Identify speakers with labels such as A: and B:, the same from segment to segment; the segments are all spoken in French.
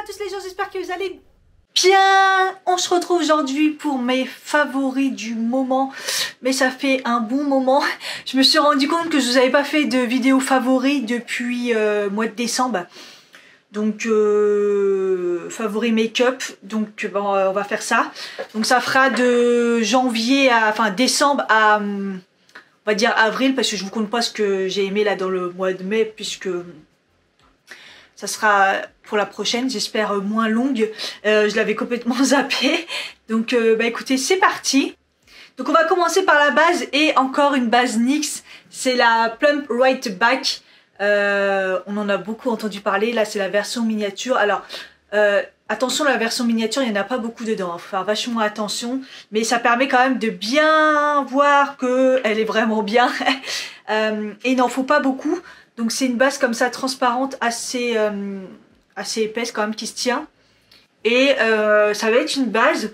A: à tous les gens, j'espère que vous allez bien. On se retrouve aujourd'hui pour mes favoris du moment, mais ça fait un bon moment. Je me suis rendu compte que je vous avais pas fait de vidéo favoris depuis mois de décembre. Donc favoris make-up, donc bon, on va faire ça. Donc ça fera de janvier à, enfin décembre à, on va dire avril, parce que je vous compte pas ce que j'ai aimé là dans le mois de mai, puisque ça sera pour la prochaine, j'espère moins longue. Je l'avais complètement zappé. Donc bah écoutez, c'est parti. Donc on va commencer par la base, et encore une base NYX, c'est la Plump Right Back. On en a beaucoup entendu parler, là c'est la version miniature. Alors attention, la version miniature, il n'y en a pas beaucoup dedans, il faut faire vachement attention, mais ça permet quand même de bien voir qu'elle est vraiment bien. Et il n'en faut pas beaucoup, donc c'est une base comme ça transparente, assez épaisse quand même, qui se tient. Et ça va être une base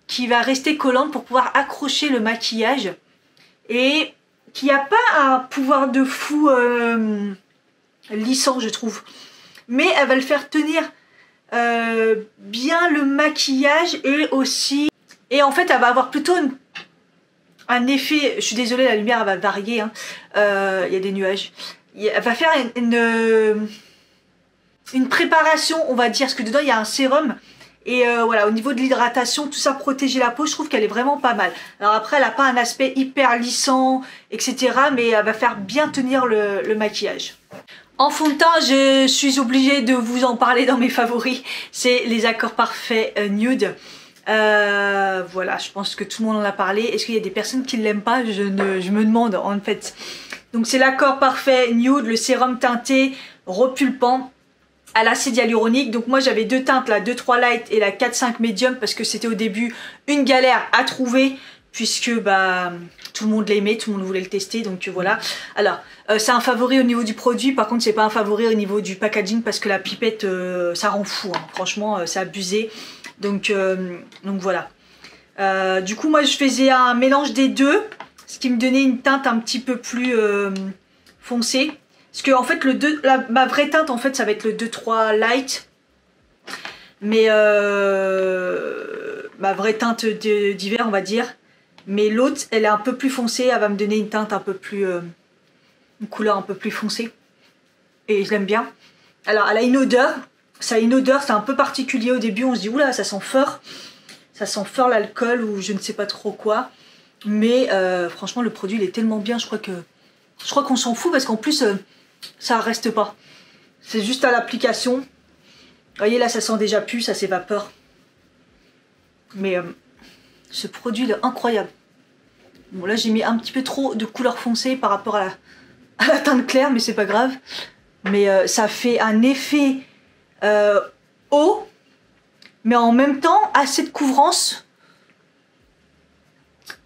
A: qui va rester collante pour pouvoir accrocher le maquillage, et qui n'a pas un pouvoir de fou lissant, je trouve, mais elle va le faire tenir bien le maquillage, et aussi, et en fait elle va avoir plutôt un effet, je suis désolée, la lumière elle va varier, hein. Y a des nuages, elle va faire une préparation, on va dire, parce que dedans il y a un sérum. Et voilà, au niveau de l'hydratation, tout ça, protéger la peau, je trouve qu'elle est vraiment pas mal. Alors après, elle n'a pas un aspect hyper lissant, etc. Mais elle va faire bien tenir le maquillage. En fond de teint, je suis obligée de vous en parler dans mes favoris. C'est les Accords Parfaits Nude. Voilà, je pense que tout le monde en a parlé. Est-ce qu'il y a des personnes qui ne l'aiment pas? Je me demande, en fait. Donc c'est l'Accord Parfait Nude, le sérum teinté repulpant à l'acide hyaluronique. Donc moi j'avais deux teintes, la 2-3 light et la 4-5 medium, parce que c'était au début une galère à trouver, puisque bah tout le monde l'aimait, tout le monde voulait le tester, donc voilà. Alors c'est un favori au niveau du produit, par contre c'est pas un favori au niveau du packaging, parce que la pipette ça rend fou, hein. Franchement c'est abusé, donc voilà. Du coup moi je faisais un mélange des deux, ce qui me donnait une teinte un petit peu plus foncée. Parce que en fait ma vraie teinte en fait ça va être le 2-3 light, mais ma vraie teinte d'hiver on va dire, mais l'autre elle est un peu plus foncée, elle va me donner une teinte un peu plus, une couleur un peu plus foncée, et je l'aime bien. Alors elle a une odeur, ça a une odeur, c'est un peu particulier au début, on se dit oula ça sent fort l'alcool ou je ne sais pas trop quoi, mais franchement le produit il est tellement bien, je crois qu'on s'en fout, parce qu'en plus ça reste pas, c'est juste à l'application. Vous voyez là ça sent déjà plus, ça s'évapore, mais ce produit il est incroyable. Bon là j'ai mis un petit peu trop de couleur foncée par rapport à la teinte claire, mais c'est pas grave, mais ça fait un effet haut, mais en même temps assez de couvrance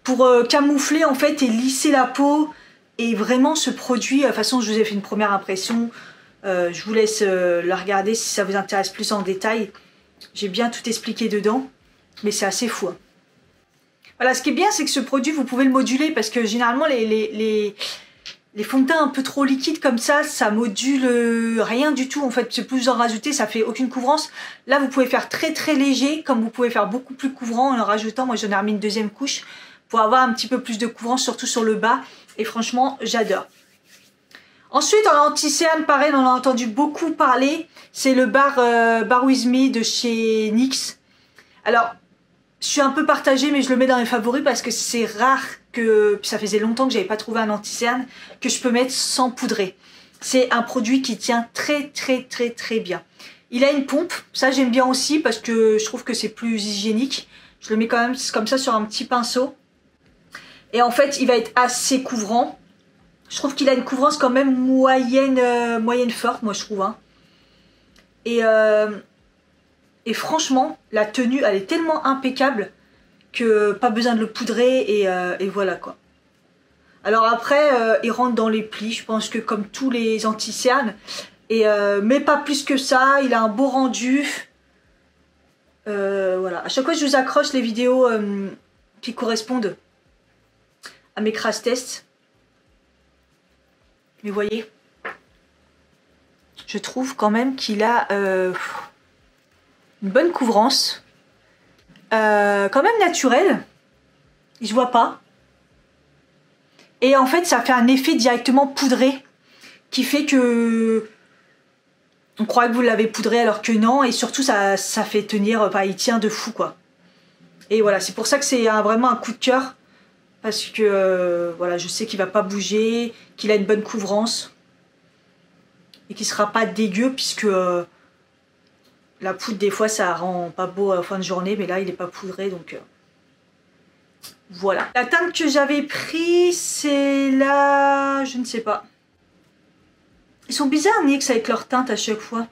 A: pour camoufler en fait et lisser la peau. Et vraiment ce produit, de toute façon je vous ai fait une première impression, je vous laisse la regarder si ça vous intéresse plus en détail. J'ai bien tout expliqué dedans, mais c'est assez fou, hein. Voilà, ce qui est bien c'est que ce produit vous pouvez le moduler, parce que généralement les fonds de teint un peu trop liquides comme ça module rien du tout en fait. C'est plus en rajouter, ça fait aucune couvrance. Là vous pouvez faire très très léger, comme vous pouvez faire beaucoup plus couvrant en rajoutant, moi j'en ai remis une deuxième couche pour avoir un petit peu plus de couvrance, surtout sur le bas. Et franchement, j'adore. Ensuite, en anti-cerne, pareil, on en a entendu beaucoup parler. C'est le Bar With Me de chez NYX. Alors, je suis un peu partagée, mais je le mets dans les favoris parce que c'est rare que... Ça faisait longtemps que j'avais pas trouvé un anti-cerne que je peux mettre sans poudrer. C'est un produit qui tient très très très très bien. Il a une pompe, ça j'aime bien aussi parce que je trouve que c'est plus hygiénique. Je le mets quand même comme ça sur un petit pinceau. Et en fait, il va être assez couvrant. Je trouve qu'il a une couvrance quand même moyenne forte, moi je trouve, hein. Et franchement, la tenue, elle est tellement impeccable que pas besoin de le poudrer, et voilà quoi. Alors après, il rentre dans les plis, je pense que comme tous les anti-cernes, mais pas plus que ça. Il a un beau rendu. Voilà. À chaque fois, je vous accroche les vidéos qui correspondent à mes crash tests. Mais vous voyez, je trouve quand même qu'il a une bonne couvrance. Quand même naturelle. Je vois pas. Et en fait, ça fait un effet directement poudré. Qui fait que... on croit que vous l'avez poudré alors que non. Et surtout, ça fait tenir... enfin, il tient de fou, quoi. Et voilà, c'est pour ça que c'est vraiment un coup de cœur. Parce que, voilà, je sais qu'il va pas bouger. Qu'il a une bonne couvrance. Et qu'il sera pas dégueu, puisque... la poudre, des fois, ça rend pas beau à la fin de journée. Mais là, il est pas poudré, donc... voilà. La teinte que j'avais pris, c'est la... je ne sais pas. Ils sont bizarres, NYX, avec leur teinte à chaque fois.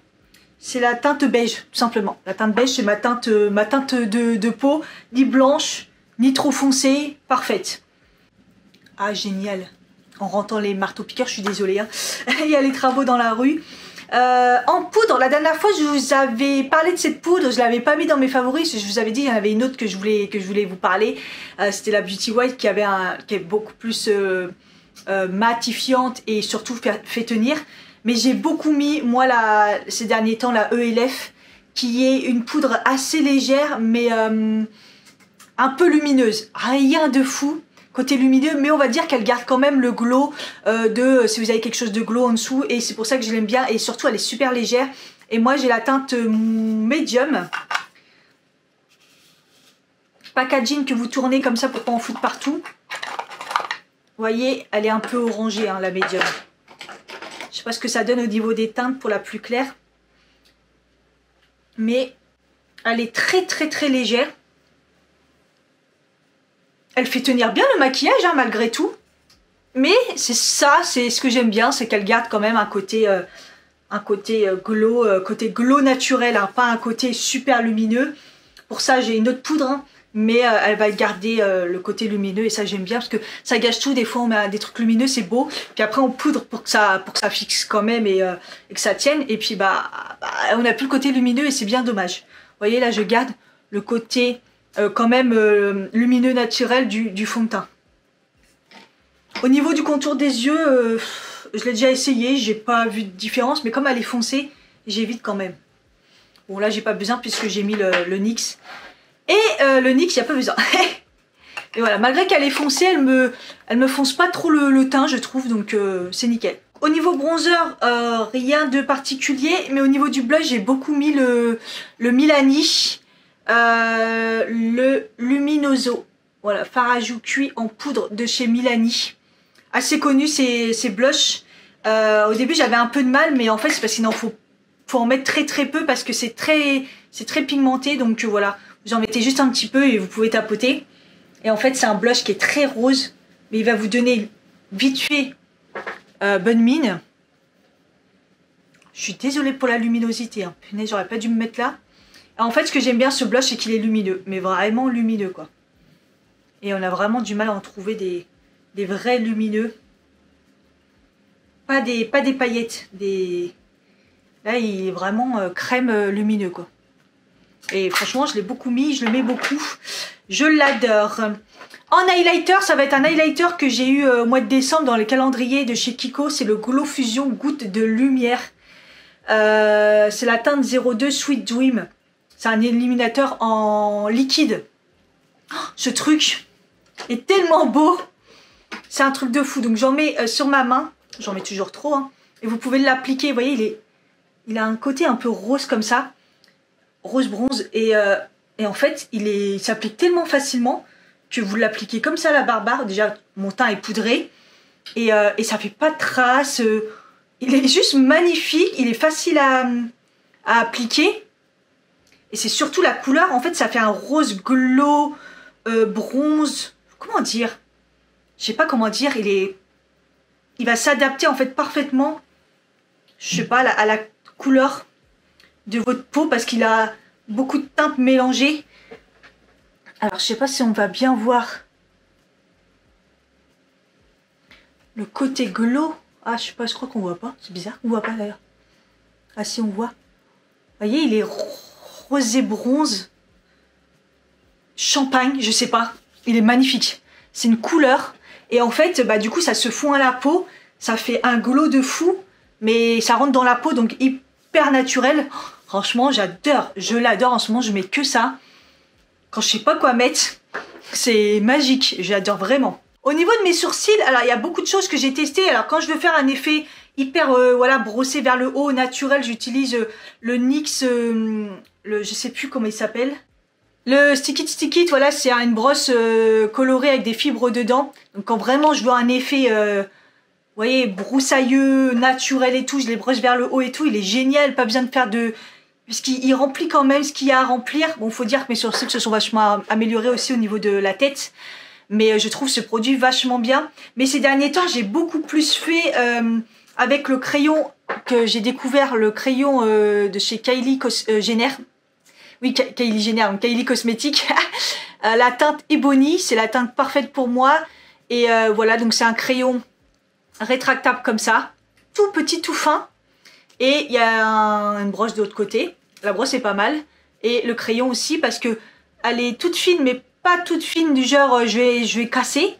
A: C'est la teinte beige, tout simplement. La teinte beige, c'est ma teinte de peau. Ni blanche, ni trop foncée. Parfaite. Ah, génial. En rentrant les marteaux-piqueurs, je suis désolée. Hein. Il y a les travaux dans la rue. En poudre, la dernière fois je vous avais parlé de cette poudre, je l'avais pas mis dans mes favoris, je vous avais dit il y en avait une autre que je voulais vous parler, c'était la Beauty White qui est beaucoup plus matifiante et surtout fait tenir, mais j'ai beaucoup mis moi ces derniers temps la ELF qui est une poudre assez légère mais un peu lumineuse, rien de fou. Côté lumineux, mais on va dire qu'elle garde quand même le glow si vous avez quelque chose de glow en dessous, et c'est pour ça que je l'aime bien, et surtout elle est super légère, et moi j'ai la teinte médium. Packaging que vous tournez comme ça pour pas en foutre partout. Vous voyez, elle est un peu orangée, hein, la médium. Je sais pas ce que ça donne au niveau des teintes pour la plus claire, mais elle est très légère. Elle fait tenir bien le maquillage, hein, malgré tout. Mais c'est ça, c'est ce que j'aime bien, c'est qu'elle garde quand même un côté glow naturel, hein, pas un côté super lumineux. Pour ça, j'ai une autre poudre, hein, mais elle va garder le côté lumineux, et ça j'aime bien parce que ça gâche tout. Des fois, on met des trucs lumineux, c'est beau, puis après on poudre pour que ça fixe quand même et que ça tienne. Et puis on n'a plus le côté lumineux et c'est bien dommage. Vous voyez, là, je garde le côté quand même lumineux naturel du fond de teint. Au niveau du contour des yeux, je l'ai déjà essayé, j'ai pas vu de différence, mais comme elle est foncée, j'évite quand même. Bon, là j'ai pas besoin puisque j'ai mis le NYX. Et le NYX, il n'y a pas besoin. Et voilà, malgré qu'elle est foncée, elle me fonce pas trop le teint, je trouve, donc c'est nickel. Au niveau bronzer, rien de particulier, mais au niveau du blush, j'ai beaucoup mis le Milani. Le Luminoso, voilà, fard à joues cuit en poudre de chez Milani, assez connu ces blushs. Au début j'avais un peu de mal, mais en fait c'est parce qu'il faut en mettre très peu parce que c'est très pigmenté, donc voilà, vous en mettez juste un petit peu et vous pouvez tapoter. Et en fait c'est un blush qui est très rose, mais il va vous donner vite fait bonne mine. Je suis désolée pour la luminosité, hein. Punaise, j'aurais pas dû me mettre là. En fait, ce que j'aime bien ce blush, c'est qu'il est lumineux, mais vraiment lumineux, quoi. Et on a vraiment du mal à en trouver des vrais lumineux. Pas des paillettes, là, il est vraiment crème lumineux, quoi. Et franchement, je l'ai beaucoup mis, je le mets beaucoup. Je l'adore. En highlighter, ça va être un highlighter que j'ai eu au mois de décembre dans le calendrier de chez Kiko. C'est le Glow Fusion Goutte de Lumière. C'est la teinte 02 Sweet Dream. C'est un illuminateur en liquide. Oh, ce truc est tellement beau. C'est un truc de fou. Donc j'en mets sur ma main. J'en mets toujours trop, hein. Et vous pouvez l'appliquer. Vous voyez, il a un côté un peu rose comme ça. Rose bronze. Et en fait, il s'applique tellement facilement que vous l'appliquez comme ça à la barbe. Déjà, mon teint est poudré. Et ça fait pas de traces. Il est juste magnifique. Il est facile à appliquer. Et c'est surtout la couleur, en fait, ça fait un rose glow, bronze. Comment dire? Je sais pas comment dire. Il va s'adapter en fait parfaitement, je sais pas, à la couleur de votre peau parce qu'il a beaucoup de teintes mélangées. Alors, je sais pas si on va bien voir le côté glow. Ah, je sais pas, je crois qu'on voit pas. C'est bizarre, on voit pas d'ailleurs. Ah si, on voit. Vous voyez, il est rosé bronze, champagne, je sais pas. Il est magnifique. C'est une couleur. Et en fait, bah, du coup, ça se fond à la peau. Ça fait un glow de fou. Mais ça rentre dans la peau, donc hyper naturel. Franchement, j'adore. Je l'adore. En ce moment, je mets que ça. Quand je sais pas quoi mettre, c'est magique. J'adore vraiment. Au niveau de mes sourcils, alors il y a beaucoup de choses que j'ai testées. Alors quand je veux faire un effet hyper voilà, brossé vers le haut, naturel, j'utilise le NYX, je sais plus comment il s'appelle. Le Stick It, voilà, c'est une brosse colorée avec des fibres dedans. Donc quand vraiment je veux un effet, vous voyez, broussailleux, naturel et tout, je les brosse vers le haut et tout, il est génial, pas besoin de faire de... Puisqu'il remplit quand même ce qu'il y a à remplir. Bon, faut dire que mes sourcils se sont vachement améliorés aussi au niveau de la tête. Mais je trouve ce produit vachement bien. Mais ces derniers temps, j'ai beaucoup plus fait avec le crayon que j'ai découvert, le crayon de chez Kylie Jenner. Oui, Kylie Jenner, donc Kylie Cosmetics. La teinte Ebony, c'est la teinte parfaite pour moi. Et voilà, donc c'est un crayon rétractable comme ça. Tout petit, tout fin. Et il y a une brosse de l'autre côté. La brosse est pas mal. Et le crayon aussi parce que elle est toute fine, mais pas toute fine du genre je vais casser.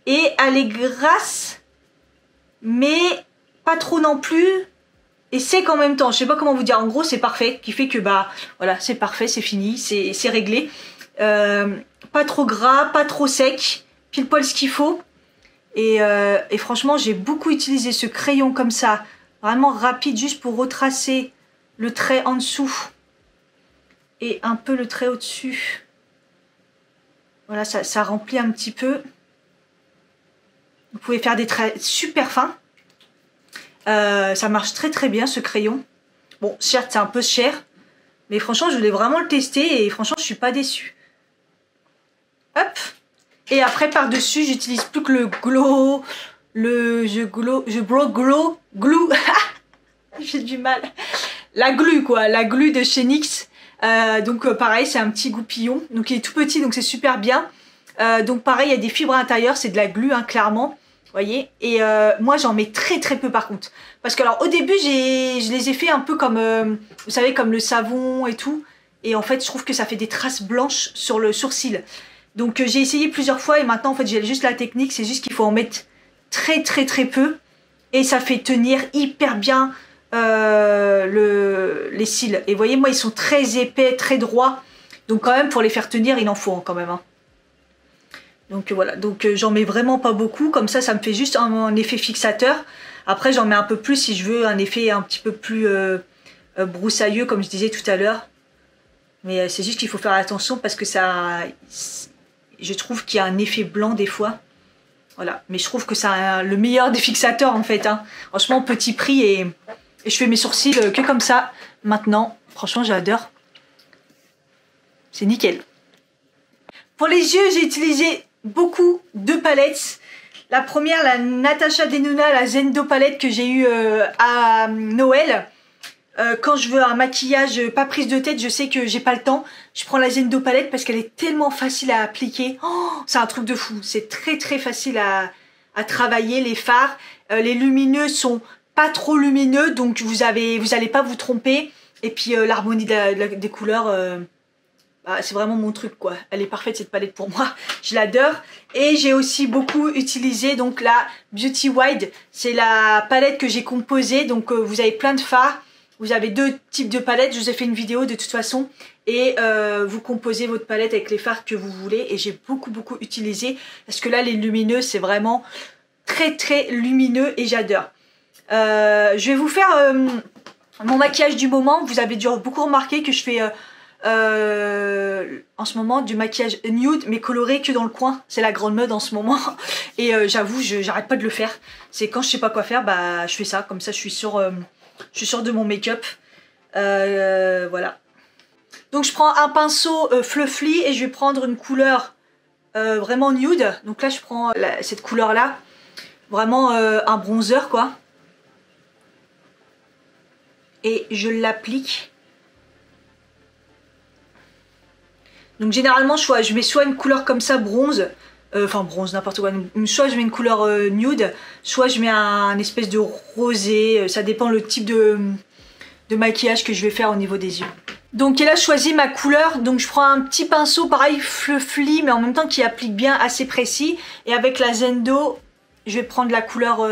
A: Et elle est grasse, mais pas trop non plus. Et sec en même temps. Je sais pas comment vous dire. En gros, c'est parfait. Qui fait que bah voilà, c'est parfait, c'est fini, c'est réglé. Pas trop gras, pas trop sec. Pile poil ce qu'il faut. Et franchement, j'ai beaucoup utilisé ce crayon comme ça. Vraiment rapide, juste pour retracer le trait en dessous. Et un peu le trait au-dessus. Voilà, ça remplit un petit peu. Vous pouvez faire des traits super fins. Ça marche très très bien ce crayon. Bon, certes, c'est un peu cher. Mais franchement, je voulais vraiment le tester. Et franchement, je suis pas déçue. Hop. Et après, par-dessus, j'utilise plus que le glow... Glue. J'ai du mal. La glu quoi, la glu de chez NYX. Donc pareil, c'est un petit goupillon. Donc il est tout petit, donc c'est super bien. Donc pareil, il y a des fibres à l'intérieur, c'est de la glu hein, clairement. Vous voyez. Et moi j'en mets très très peu par contre. Parce que alors au début, je les ai fait un peu comme, vous savez, comme le savon et tout. Et en fait, je trouve que ça fait des traces blanches sur le sourcil. Donc j'ai essayé plusieurs fois et maintenant en fait j'ai juste la technique. C'est juste qu'il faut en mettre très très très peu et ça fait tenir hyper bien les cils. Et vous voyez, moi ils sont très épais, très droits, donc quand même pour les faire tenir il en faut hein, quand même hein. Donc voilà, donc j'en mets vraiment pas beaucoup, comme ça me fait juste un effet fixateur. Après j'en mets un peu plus si je veux un effet un petit peu plus broussailleux comme je disais tout à l'heure, mais c'est juste qu'il faut faire attention parce que ça, je trouve qu'il y a un effet blanc des fois. Voilà, mais je trouve que c'est le meilleur des fixateurs en fait. Hein. Franchement, petit prix et je fais mes sourcils que comme ça maintenant. Franchement, j'adore. C'est nickel. Pour les yeux, j'ai utilisé beaucoup de palettes. La première, la Natasha Denona, la Zendo palette que j'ai eue à Noël. Quand je veux un maquillage pas prise de tête, je sais que j'ai pas le temps. Je prends la Zendo palette parce qu'elle est tellement facile à appliquer. Oh, c'est un truc de fou. C'est très très facile à travailler. Les fards, les lumineux sont pas trop lumineux, donc vous allez pas vous tromper. Et puis l'harmonie des couleurs, bah, c'est vraiment mon truc quoi. Elle est parfaite cette palette pour moi. Je l'adore. Et j'ai aussi beaucoup utilisé donc la Beauty Wide. C'est la palette que j'ai composée. Donc vous avez plein de fards. Vous avez deux types de palettes, je vous ai fait une vidéo de toute façon. Et vous composez votre palette avec les fards que vous voulez. Et j'ai beaucoup utilisé. Parce que là, les lumineux, c'est vraiment très très lumineux et j'adore. Je vais vous faire mon maquillage du moment. Vous avez dû beaucoup remarquer que je fais en ce moment du maquillage nude mais coloré que dans le coin. C'est la grande mode en ce moment. Et j'avoue, j'arrête pas de le faire. C'est quand je sais pas quoi faire, bah je fais ça. Comme ça, je suis sûre de mon make-up. Voilà. Donc je prends un pinceau fluffy et je vais prendre une couleur vraiment nude. Donc là je prends cette couleur là. Vraiment un bronzer quoi. Et je l'applique. Donc généralement je mets soit une couleur comme ça bronze. Enfin bronze n'importe quoi. Soit je mets une couleur nude. Soit je mets un espèce de rosé. Ça dépend le type de maquillage que je vais faire au niveau des yeux. Donc et là je choisis ma couleur, donc je prends un petit pinceau pareil fluffy mais en même temps qui applique bien, assez précis. Et avec la Zendo, je vais prendre la couleur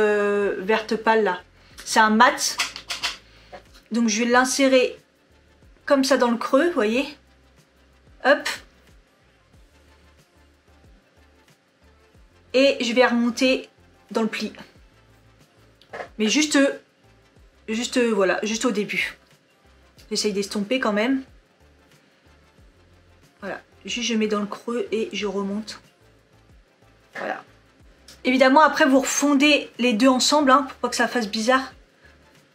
A: verte pâle là. C'est un mat. Donc je vais l'insérer comme ça dans le creux, vous voyez. Hop. Et je vais remonter dans le pli. Mais juste voilà, juste au début. J'essaye d'estomper quand même. Voilà, juste je mets dans le creux et je remonte. Voilà. Évidemment, après vous refondez les deux ensemble, hein, pour pas que ça fasse bizarre.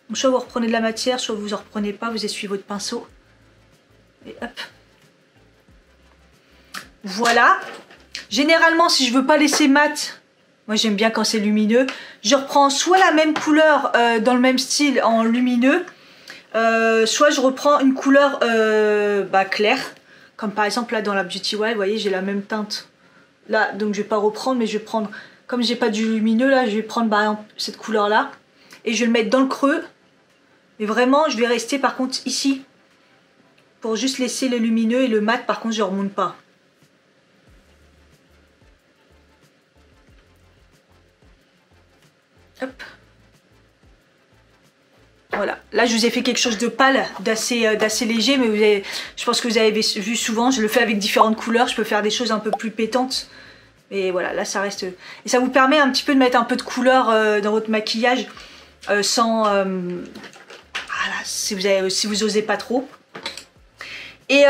A: Donc soit vous reprenez de la matière, soit vous en reprenez pas, vous essuyez votre pinceau. Et hop. Voilà. Généralement, si je veux pas laisser mat, moi j'aime bien quand c'est lumineux, je reprends soit la même couleur dans le même style en lumineux, soit je reprends une couleur claire, comme par exemple là dans la Beauty Wild, vous voyez j'ai la même teinte là, donc je vais pas reprendre, mais je vais prendre, comme j'ai pas du lumineux là, je vais prendre par exemple cette couleur là, et je vais le mettre dans le creux, mais vraiment je vais rester par contre ici, pour juste laisser le lumineux, et le mat par contre je remonte pas. Hop. Voilà, là je vous ai fait quelque chose de pâle, d'assez léger, mais vous avez, je pense que vous avez vu souvent, je le fais avec différentes couleurs, je peux faire des choses un peu plus pétantes. Mais voilà, là ça reste... Et ça vous permet un petit peu de mettre un peu de couleur dans votre maquillage, sans... voilà, si vous osez pas trop. Et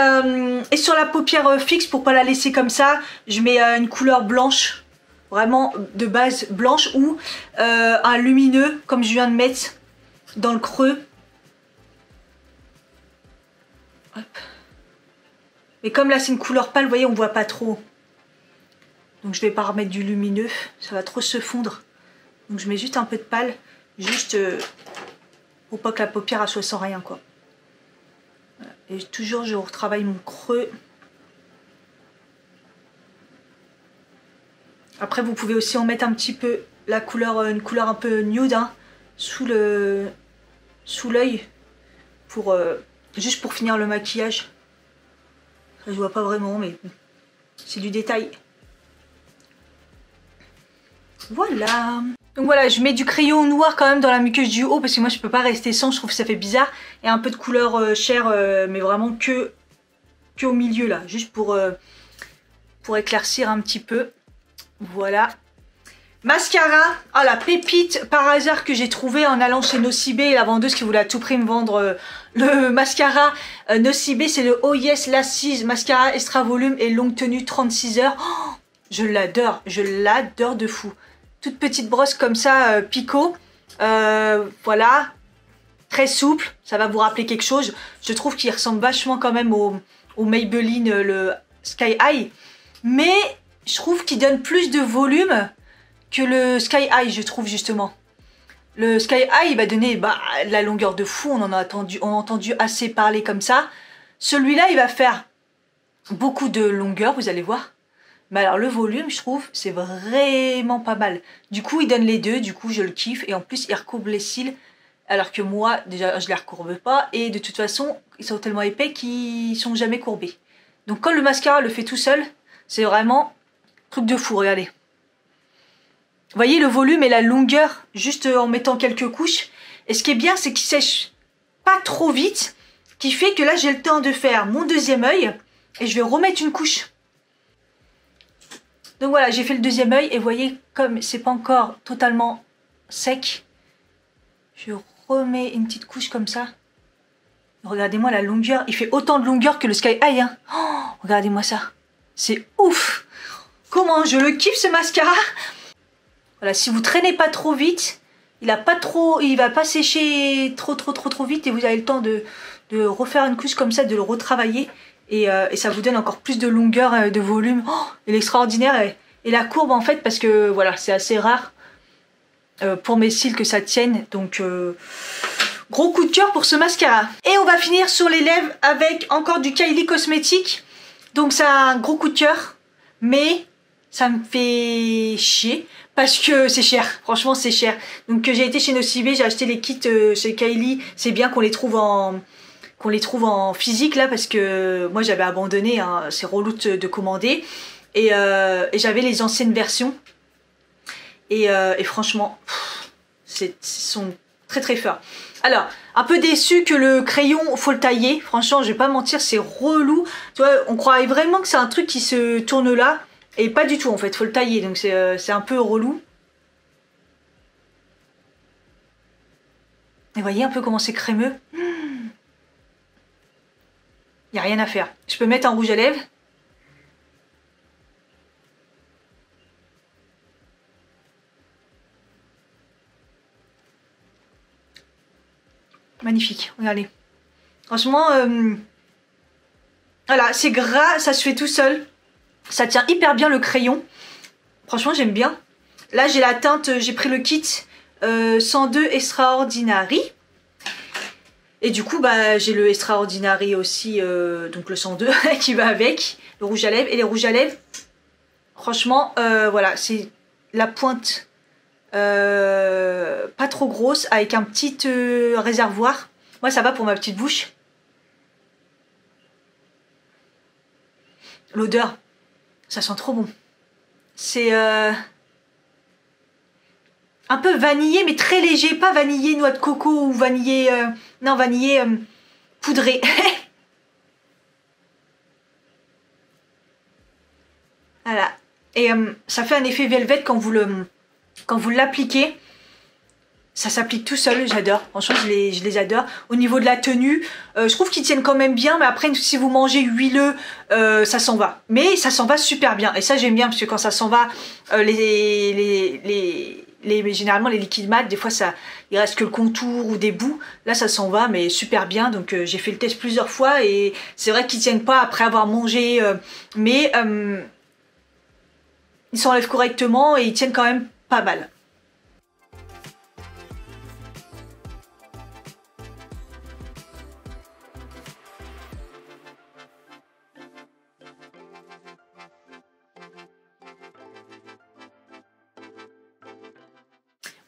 A: sur la paupière fixe, pour pas la laisser comme ça, je mets une couleur blanche. Vraiment de base blanche, ou un lumineux comme je viens de mettre dans le creux. Hop. Mais comme là c'est une couleur pâle, vous voyez on voit pas trop. Donc je vais pas remettre du lumineux, ça va trop se fondre. Donc je mets juste un peu de pâle, juste pour pas que la paupière elle soit sans rien quoi. Voilà. Et toujours je retravaille mon creux. Après vous pouvez aussi en mettre un petit peu la couleur, une couleur un peu nude hein, sous l'œil pour juste pour finir le maquillage. Ça je vois pas vraiment mais c'est du détail. Voilà. Donc voilà, je mets du crayon noir quand même dans la muqueuse du haut parce que moi je peux pas rester sans, je trouve que ça fait bizarre. Et un peu de couleur chair mais vraiment que au milieu là, juste pour éclaircir un petit peu. Voilà. Mascara, ah la pépite par hasard que j'ai trouvé en allant chez Nocibé, la vendeuse qui voulait à tout prix me vendre le mascara Nocibé, c'est le Oh Yes l'Assise Mascara Extra Volume et longue tenue 36 heures. Oh, je l'adore de fou. Toute petite brosse comme ça, picot, voilà, très souple, ça va vous rappeler quelque chose. Je trouve qu'il ressemble vachement quand même au Maybelline, le Sky High, mais je trouve qu'il donne plus de volume que le Sky High, je trouve justement. Le Sky High, il va donner la longueur de fou, on a entendu assez parler comme ça. Celui-là, il va faire beaucoup de longueur, vous allez voir. Mais alors le volume, je trouve, c'est vraiment pas mal. Du coup, il donne les deux, du coup, je le kiffe. Et en plus, il recourbe les cils, alors que moi, déjà, je les recourbe pas. Et de toute façon, ils sont tellement épais qu'ils sont jamais courbés. Donc quand le mascara le fait tout seul, c'est vraiment truc de fou, regardez. Vous voyez le volume et la longueur, juste en mettant quelques couches. Et ce qui est bien, c'est qu'il sèche pas trop vite, qui fait que là, j'ai le temps de faire mon deuxième œil. Et je vais remettre une couche. Donc voilà, j'ai fait le deuxième œil et vous voyez comme c'est pas encore totalement sec, je remets une petite couche comme ça. Regardez-moi la longueur, il fait autant de longueur que le Sky High hein. Oh, regardez-moi ça, c'est ouf. Comment je le kiffe ce mascara. Voilà, si vous traînez pas trop vite, il va pas sécher trop vite et vous avez le temps de refaire une couche comme ça, de le retravailler. Et ça vous donne encore plus de longueur, de volume. Oh, il est extraordinaire. Et la courbe en fait, parce que voilà, c'est assez rare pour mes cils que ça tienne. Donc gros coup de cœur pour ce mascara. Et on va finir sur les lèvres avec encore du Kylie Cosmetics. Donc c'est un gros coup de cœur. Mais ça me fait chier. Parce que c'est cher, franchement c'est cher. Donc j'ai été chez Nocibé, j'ai acheté les kits chez Kylie. C'est bien qu'on les trouve en physique là parce que moi j'avais abandonné, hein, c'est relou de commander et j'avais les anciennes versions et franchement ils sont très très fort. Alors, un peu déçu que le crayon, faut le tailler. Franchement, je vais pas mentir, c'est relou. Tu vois, on croirait vraiment que c'est un truc qui se tourne là. Et pas du tout en fait, faut le tailler. Donc c'est un peu relou. Et voyez un peu comment c'est crémeux. Il n'y a rien à faire. Je peux mettre un rouge à lèvres. Magnifique, regardez. Franchement, voilà, c'est gras, ça se fait tout seul. Ça tient hyper bien le crayon. Franchement, j'aime bien. Là, j'ai la teinte, j'ai pris le kit 102 Extraordinary. Et du coup, bah, j'ai le Extraordinary aussi, donc le 102 qui va avec. Le rouge à lèvres. Et les rouges à lèvres, franchement, voilà, c'est la pointe pas trop grosse avec un petit réservoir. Moi, ça va pour ma petite bouche. L'odeur, ça sent trop bon. C'est un peu vanillé, mais très léger. Pas vanillé noix de coco ou vanillé... non, vanillé poudré. Voilà. Et ça fait un effet velvet quand vous l'appliquez. Ça s'applique tout seul, j'adore. Franchement, je les adore. Au niveau de la tenue, je trouve qu'ils tiennent quand même bien. Mais après, si vous mangez huileux, ça s'en va. Mais ça s'en va super bien. Et ça, j'aime bien parce que quand ça s'en va, généralement, les liquides mat, des fois, il reste que le contour ou des bouts. Là, ça s'en va, mais super bien. Donc, j'ai fait le test plusieurs fois. Et c'est vrai qu'ils tiennent pas après avoir mangé. Mais ils s'enlèvent correctement et ils tiennent quand même pas mal.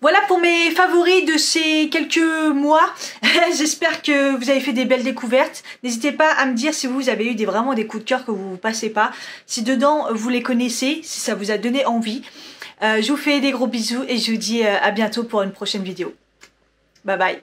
A: Voilà pour mes favoris de ces quelques mois. J'espère que vous avez fait des belles découvertes. N'hésitez pas à me dire si vous avez eu vraiment des coups de cœur que vous ne passez pas. Si dedans vous les connaissez, si ça vous a donné envie. Je vous fais des gros bisous et je vous dis à bientôt pour une prochaine vidéo. Bye bye.